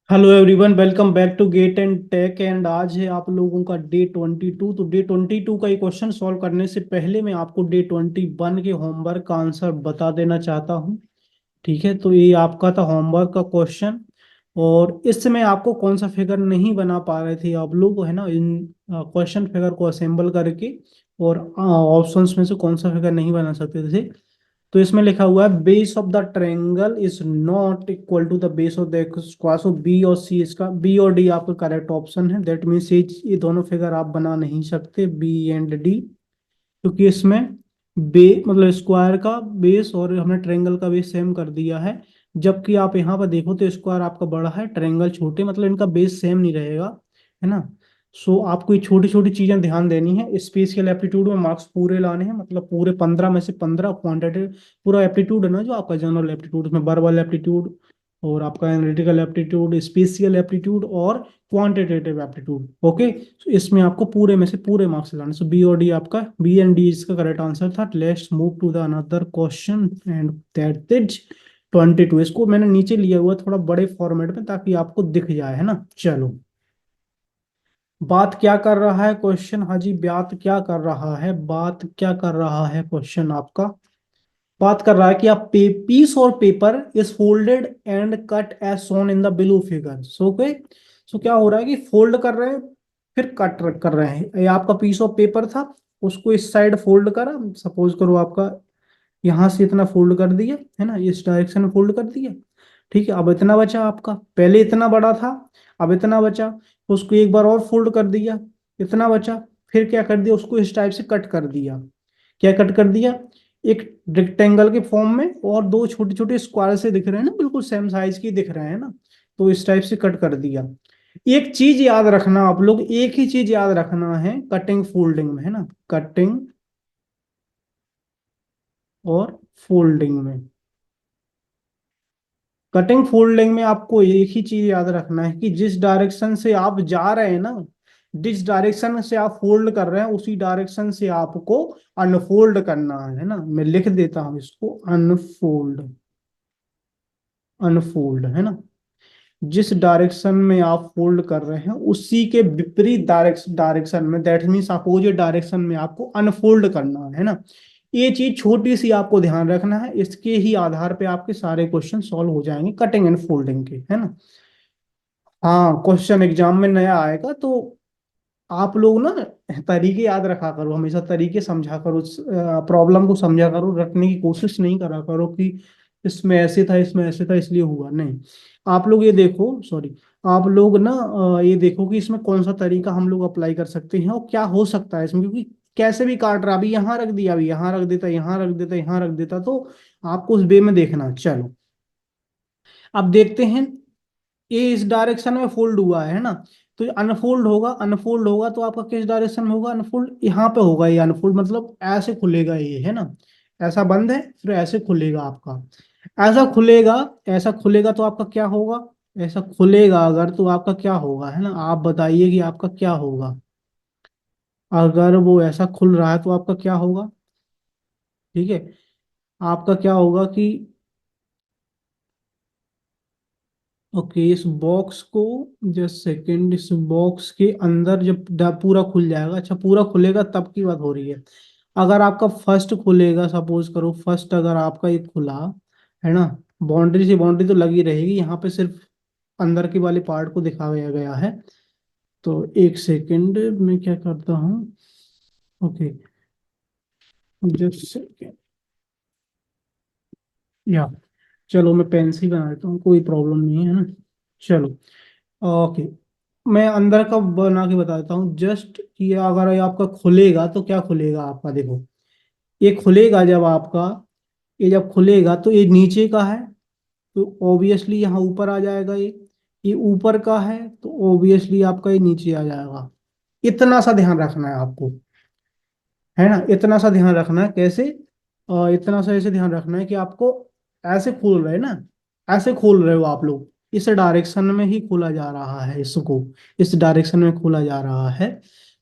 Hello everyone, welcome back to Gate and Tech. And आज है आप लोगों का डे 22। तो डे 22 का ये क्वेश्चन सॉल्व करने से पहले मैं आपको डे 21 के होमवर्क का आंसर बता देना चाहता हूँ। ठीक है, तो ये आपका था होमवर्क का क्वेश्चन। और इस समय आपको कौन सा फिगर नहीं बना पा रहे थे आप लोग, है ना, इन क्वेश्चन फिगर को असेंबल करके। और ऑप्शंस में से कौन सा फिगर नहीं बना सकते थे। तो इसमें लिखा हुआ है base of the triangle is not equal to the base of the square. So B और सी, इसका बी और डी आपका करेक्ट ऑप्शन है। दैट मीन्स ये दोनों फिगर आप बना नहीं सकते, बी एंड डी। क्योंकि इसमें बे मतलब स्क्वायर का बेस और हमने ट्रायंगल का बेस सेम कर दिया है। जबकि आप यहाँ पर देखो तो स्क्वायर आपका बड़ा है, ट्रायंगल छोटे, मतलब इनका बेस सेम नहीं रहेगा, है ना। सो आपको ये छोटी छोटी चीजें ध्यान देनी है। स्पेसियल एप्टीट्यूड में मार्क्स पूरे लाने हैं, मतलब पूरे 15 में से 15। क्वांटिटेटिव पूरा एप्टीट्यूड है ना, जो आपका जनरल एप्टीट्यूड, उसमें वर्बल एप्टीट्यूड और आपका एनालिटिकल एप्टीट्यूड, स्पेसियल एप्टीट्यूड और क्वांटिटेटिव एप्टीट्यूड। ओके, तो इसमें आपको पूरे में से पूरे मार्क्स लाने। सो बी और डी, आपका बी एंड डी इसका करेक्ट आंसर था। Let's move to the another question and that is 22। इसको मैंने नीचे लिया हुआ है थोड़ा बड़े फॉर्मेट में ताकि आपको दिख जाए, है ना। चलो, बात क्या कर रहा है क्वेश्चन? हाँ जी, बात क्या कर रहा है, बात क्या कर रहा है क्वेश्चन आपका? बात कर रहा है कि आप पीस और paper is folded and cut as shown in the below figure. So के सो क्या हो रहा है कि फोल्ड कर रहे हैं, फिर कट कर रहे हैं। ये आपका पीस ऑफ पेपर था, उसको इस साइड फोल्ड करा, सपोज करो आपका यहां से इतना फोल्ड कर दिया, है ना, इस डायरेक्शन में फोल्ड कर दिया। ठीक है, अब इतना बचा आपका, पहले इतना बड़ा था, अब इतना बचा, उसको एक बार और फोल्ड कर दिया, इतना बचा, फिर क्या कर दिया, उसको इस टाइप से कट कर दिया। क्या कट कर दिया? एक रेक्टेंगल के फॉर्म में, और दो छोटे छोटे स्क्वायर से दिख रहे हैं ना, बिल्कुल सेम साइज की दिख रहे हैं ना। तो इस टाइप से कट कर दिया। एक चीज याद रखना आप लोग, एक ही चीज याद रखना है कटिंग फोल्डिंग में, है ना, कटिंग और फोल्डिंग में। कटिंग फोल्डिंग में आपको एक ही चीज याद रखना है कि जिस डायरेक्शन से आप जा रहे हैं ना, जिस डायरेक्शन से आप फोल्ड कर रहे हैं, उसी डायरेक्शन से आपको अनफोल्ड करना है ना। मैं लिख देता हूं इसको, अनफोल्ड, अनफोल्ड, है ना। जिस डायरेक्शन में आप फोल्ड कर रहे हैं उसी के विपरीत डायरेक्शन में, दैट मीन्स अपोजिट डायरेक्शन में आपको अनफोल्ड करना है ना। ये चीज छोटी सी आपको ध्यान रखना है, इसके ही आधार पे आपके सारे क्वेश्चन सॉल्व हो जाएंगे कटिंग एंड फोल्डिंग के, है ना। हाँ, क्वेश्चन एग्जाम में नया आएगा तो आप लोग ना तरीके याद रखा करो, हमेशा तरीके समझा करो, प्रॉब्लम को समझा करो, रटने की कोशिश नहीं करा करो कि इसमें ऐसे था, इसमें ऐसे था इसलिए हुआ, नहीं। आप लोग ये देखो, सॉरी, आप लोग ना ये देखो कि इसमें कौन सा तरीका हम लोग अप्लाई कर सकते हैं और क्या हो सकता है इसमें। क्योंकि कैसे भी काट रहा, अभी यहाँ रख दिया, अभी यहाँ रख देता, यहाँ रख देता, यहाँ रख देता, तो आपको उस वे में देखना। चलो, अब देखते हैं। ये इस डायरेक्शन में फोल्ड हुआ है ना, तो अनफोल्ड होगा, अनफोल्ड होगा तो आपका किस डायरेक्शन में होगा? अनफोल्ड यहाँ पे होगा। ये अनफोल्ड मतलब ऐसे खुलेगा ये, है ना। ऐसा बंद है, फिर ऐसे खुलेगा आपका, ऐसा खुलेगा। ऐसा खुलेगा तो आपका क्या होगा? ऐसा खुलेगा अगर तो आपका क्या होगा, है ना, आप बताइए कि आपका क्या होगा। अगर वो ऐसा खुल रहा है तो आपका क्या होगा? ठीक है, आपका क्या होगा कि ओके, इस बॉक्स को, जस्ट सेकंड, इस बॉक्स के अंदर जब पूरा खुल जाएगा, अच्छा पूरा खुलेगा तब की बात हो रही है। अगर आपका फर्स्ट खुलेगा, सपोज करो फर्स्ट अगर आपका ये खुला, है ना, बाउंड्री से बाउंड्री तो लगी रहेगी, यहाँ पे सिर्फ अंदर के वाले पार्ट को दिखाया गया है। तो एक सेकंड में क्या करता हूँ, ओके, जस्ट सेकंड, या चलो मैं पेन से ही बना देता हूँ, कोई प्रॉब्लम नहीं है ना। चलो, ओके, मैं अंदर का बना के बता देता हूँ जस्ट कि अगर ये आपका खुलेगा तो क्या खुलेगा आपका, देखो। ये खुलेगा जब आपका, ये जब खुलेगा तो ये नीचे का है, तो ऑब्वियसली यहाँ ऊपर आ जाएगा। ये ऊपर का है तो ऑब्वियसली आपका ये नीचे आ जाएगा। इतना सा ध्यान रखना है आपको, है ना, इतना सा ध्यान रखना है। कैसे? इतना सा ऐसे ध्यान रखना है कि आपको ऐसे खोल रहे हैं ना, ऐसे खोल रहे हो आप लोग, इस डायरेक्शन में ही खोला जा रहा है इसको, इस डायरेक्शन में खोला जा रहा है।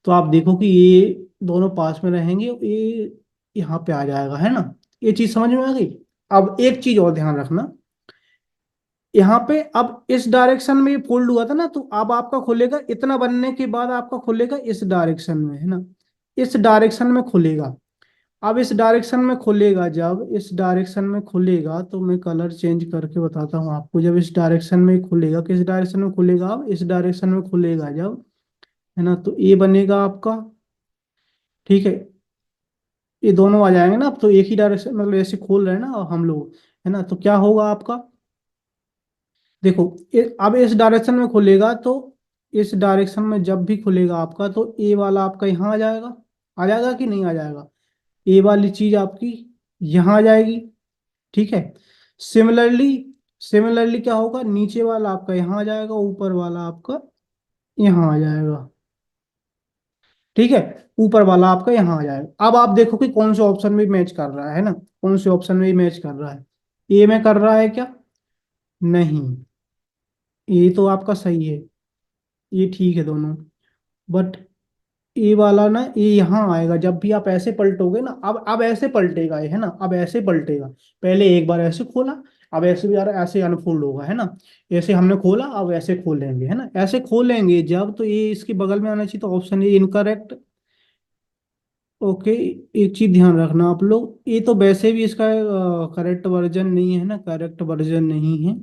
तो आप देखो कि ये दोनों पास में रहेंगे, ये यहाँ पे आ जाएगा, है ना। ये चीज समझ में आ गई। अब एक चीज और ध्यान रखना, यहाँ पे अब इस डायरेक्शन में फोल्ड हुआ था ना, तो अब आपका खुलेगा इतना बनने के बाद आपका खुलेगा इस डायरेक्शन में, है ना, इस डायरेक्शन में खुलेगा। अब इस डायरेक्शन में खुलेगा, जब इस डायरेक्शन में खुलेगा तो मैं कलर चेंज करके बताता हूँ आपको। जब इस डायरेक्शन में खुलेगा, किस डायरेक्शन में खुलेगा, अब इस डायरेक्शन में खुलेगा जब, है ना, तो ये बनेगा आपका, ठीक है, ये दोनों आ जाएंगे ना। अब तो एक ही डायरेक्शन, मतलब ऐसे खोल रहे हैं ना हम लोग, है ना, तो क्या होगा आपका, देखो, अब इस डायरेक्शन में खुलेगा तो इस डायरेक्शन में जब भी खुलेगा आपका, तो ए वाला आपका यहाँ आ जाएगा कि नहीं आ जाएगा, ए वाली चीज आपकी यहाँ आ जाएगी, ठीक है। सिमिलरली, सिमिलरली क्या होगा, नीचे वाला आपका यहाँ आ जाएगा, ऊपर वाला आपका यहाँ आ जाएगा, ठीक है, ऊपर वाला आपका यहाँ आ जाएगा। अब आप देखो कि कौन से ऑप्शन में मैच कर रहा है ना, कौन से ऑप्शन में मैच कर रहा है, ए में कर रहा है क्या, नहीं, ये तो आपका सही है, ये ठीक है दोनों, बट ए वाला ना, ये यहाँ आएगा जब भी आप ऐसे पलटोगे ना। अब ऐसे पलटेगा ये, है ना, अब ऐसे पलटेगा, पहले एक बार ऐसे खोला, अब ऐसे भी यार ऐसे अनफोल्ड होगा, है ना, ऐसे हमने खोला, अब ऐसे खोलेंगे, है ना, ऐसे खोलेंगे जब, तो ये इसके बगल में आना चाहिए, तो ऑप्शन ए इनकरेक्ट। ओके, एक चीज ध्यान रखना आप लोग, ये तो वैसे भी इसका करेक्ट वर्जन नहीं है ना, करेक्ट वर्जन नहीं है।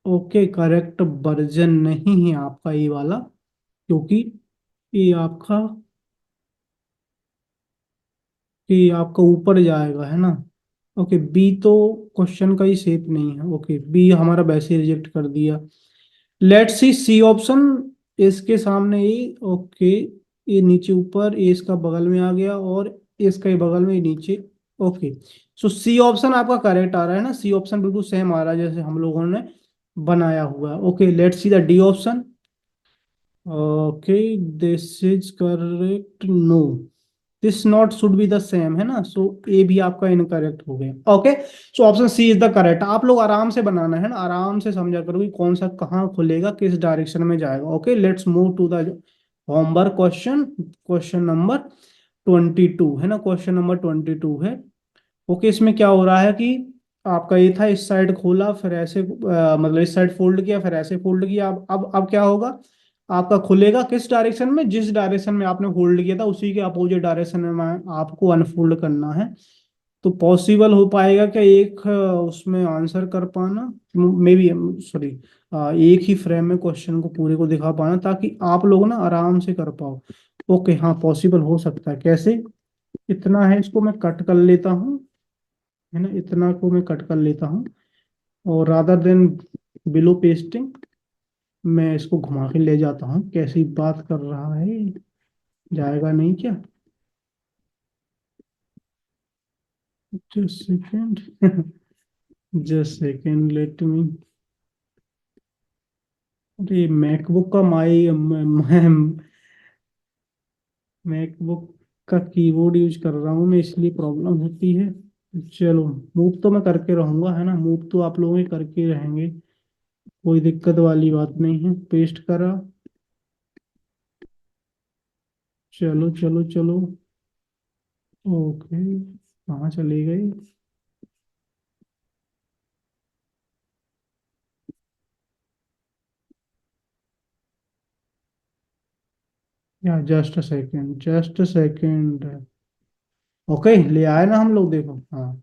ओके, करेक्ट वर्जन नहीं है आपका ये वाला, क्योंकि ये आपका, कि आपका ऊपर जाएगा, है ना। ओके, बी तो क्वेश्चन का ही शेप नहीं है, ओके, बी हमारा वैसे रिजेक्ट कर दिया। लेट्स सी सी ऑप्शन, इसके सामने ये, ओके, ये नीचे ऊपर, ये इसका बगल में आ गया, और इसका ही बगल में ये नीचे। ओके, सो सी ऑप्शन आपका करेक्ट आ रहा है ना, सी ऑप्शन बिल्कुल सेम आ रहा है जैसे हम लोगों ने बनाया हुआ है। Okay, let's see the D option. Okay, this is correct, no, this not should be the same, है ना, सो ए भी आपका इनकरेक्ट हो गया। Okay, so option C is the correct. आप लोग आराम से बनाना है ना, आराम से समझा करो कि कौन सा कहाँ खुलेगा, किस डायरेक्शन में जाएगा। Okay, let's move to the homework question, question number 22, है ना, क्वेश्चन नंबर 22 है। ओके, इसमें क्या हो रहा है कि आपका ये था, इस साइड खोला, फिर ऐसे मतलब इस साइड फोल्ड किया, फिर ऐसे फोल्ड किया। अब क्या होगा, आपका खुलेगा किस डायरेक्शन में, जिस डायरेक्शन में आपने फोल्ड किया था उसी के अपोजिट डायरेक्शन में आपको अनफोल्ड करना है। तो पॉसिबल हो पाएगा क्या एक उसमें आंसर कर पाना, मे बी, सॉरी, एक ही फ्रेम में क्वेश्चन को पूरे को दिखा पाना, ताकि आप लोग ना आराम से कर पाओ। ओके, हाँ, पॉसिबल हो सकता है, कैसे, इतना है, इसको मैं कट कर लेता हूँ, है ना, इतना को मैं कट कर लेता हूँ, और रादर देन बिलो पेस्टिंग, मैं इसको घुमा के ले जाता हूँ। कैसी बात कर रहा है, जाएगा नहीं क्या, just second, just second, let me, अरे मैकबुक का मैकबुक का कीबोर्ड यूज कर रहा हूँ मैं, इसलिए प्रॉब्लम होती है। चलो, मूव तो मैं करके रहूंगा, है ना, मूव तो आप लोग ही करके रहेंगे, कोई दिक्कत वाली बात नहीं है। पेस्ट करा, चलो चलो चलो, ओके, कहाँ चले गए, या just a second, just a second. Okay, ले आए ना हम लोग, देखो, हाँ,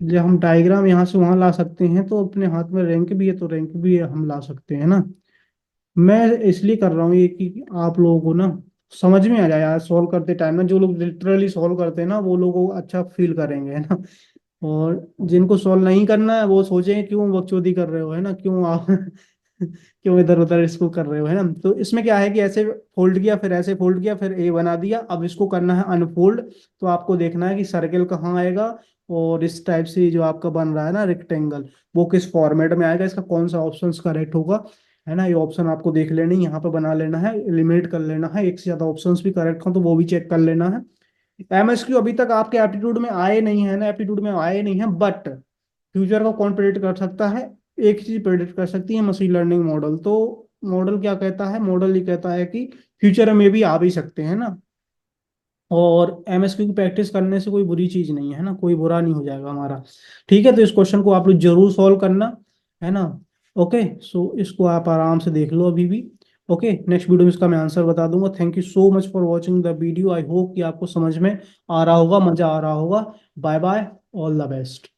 जब हम डायग्राम यहाँ से वहां ला सकते हैं, तो अपने हाथ में रैंक भी है, तो रैंक भी हम ला सकते हैं ना। मैं इसलिए कर रहा हूँ ये कि आप लोगों को ना समझ में आ जाए यार, सॉल्व करते टाइम ना, जो लोग लिटरली सॉल्व करते हैं ना, वो लोगों को अच्छा फील करेंगे, है ना। और जिनको सॉल्व नहीं करना है वो सोचेंगे क्यों बकचोदी कर रहे हो, है ना, क्यों आप क्यों इधर उधर इसको कर रहे हो, है ना। तो इसमें क्या है कि ऐसे फोल्ड किया, फिर ऐसे फोल्ड किया, फिर ए बना दिया, अब इसको करना है अनफोल्ड। तो आपको देखना है कि सर्कल कहाँ आएगा, और इस टाइप से जो आपका बन रहा है ना रेक्टेंगल, वो किस फॉर्मेट में आएगा, इसका कौन सा ऑप्शन करेक्ट होगा, है ना। ये ऑप्शन आपको देख लेने, यहाँ पे बना लेना है, एलिमिनेट कर लेना है, एक से ज्यादा ऑप्शंस भी करेक्ट हो तो वो भी चेक कर लेना है। एमएसक्यू अभी तक आपके एप्टीट्यूड में आए नहीं है ना, एप्टीट्यूड में आए नहीं है, बट फ्यूचर को कौन प्रेडिक्ट कर सकता है, एक चीज प्रेडिक्ट कर सकती है, मशीन लर्निंग मॉडल। तो मॉडल क्या कहता है, मॉडल ये कहता है कि फ्यूचर में भी आ भी सकते हैं ना। और एमएसक्यू की प्रैक्टिस करने से कोई बुरी चीज नहीं है ना, कोई बुरा नहीं हो जाएगा हमारा। ठीक है, तो इस क्वेश्चन को आप लोग जरूर सॉल्व करना, है ना। ओके, सो इसको आप आराम से देख लो अभी भी। ओके, नेक्स्ट वीडियो में इसका मैं आंसर बता दूंगा। Thank you so much for watching the video. I hope कि आपको समझ में आ रहा होगा, मजा आ रहा होगा। Bye bye, all the best.